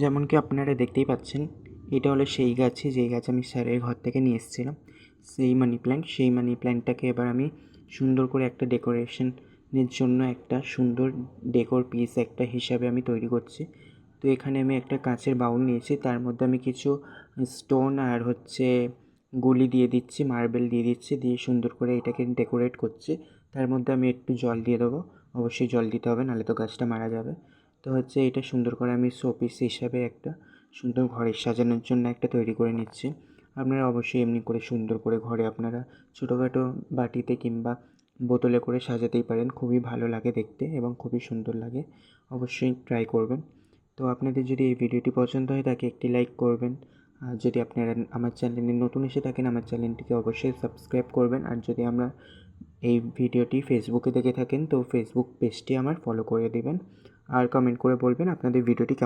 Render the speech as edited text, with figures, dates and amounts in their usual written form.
যেমন কি আপনারা দেখতেই পাচ্ছেন, এটা হলো সেই গাছই যেই গাছ আমি স্যারের ঘর থেকে নিয়ে এসেছিলাম, সেই মানি প্ল্যান্ট। সেই মানি প্ল্যান্টটাকে এবার আমি সুন্দর করে একটা ডেকোরেশনের জন্য একটা সুন্দর ডেকোর পিস একটা হিসাবে আমি তৈরি করছি। তো এখানে আমি একটা কাঁচের বাউল নিয়েছি, তার মধ্যে আমি কিছু স্টোন আর গুলি দিয়ে দিচ্ছি, মার্বেল দিয়ে দিচ্ছি, দিয়ে সুন্দর করে এটাকে ডেকোরেট করছি। তার মধ্যে আমি একটু জল দিয়ে দেবো, অবশ্যই জল দিতে হবে, নাহলে তো গাছটা মারা যাবে। তো এটা সুন্দর করে আমি শোপিস হিসাবে একটা সুন্দর ঘরের সাজানোর জন্য একটা তৈরি করে নিচ্ছি। আপনারা অবশ্যই এমনি করে সুন্দর করে ঘরে আপনারা ছোটোখাটো বাটিতে কিংবা বোতলে করে সাজাতেই পারেন, খুবই ভালো লাগে দেখতে এবং খুবই সুন্দর লাগে। অবশ্যই ট্রাই করবেন। তো আপনাদের যদি এই ভিডিওটি পছন্দ হয় তাকে একটি লাইক করবেন। আর যদি আপনারা আমার চ্যানেলে নতুন এসে থাকেন, আমার চ্যানেলটিকে অবশ্যই সাবস্ক্রাইব করবেন। আর যদি এই ভিডিওটি ফেসবুকে দেখে থাকেন তো ফেসবুক পেজটি আমার ফলো করে দেবেন। আর কমেন্ট করে বলবেন আপনাদের ভিডিওটি কেমন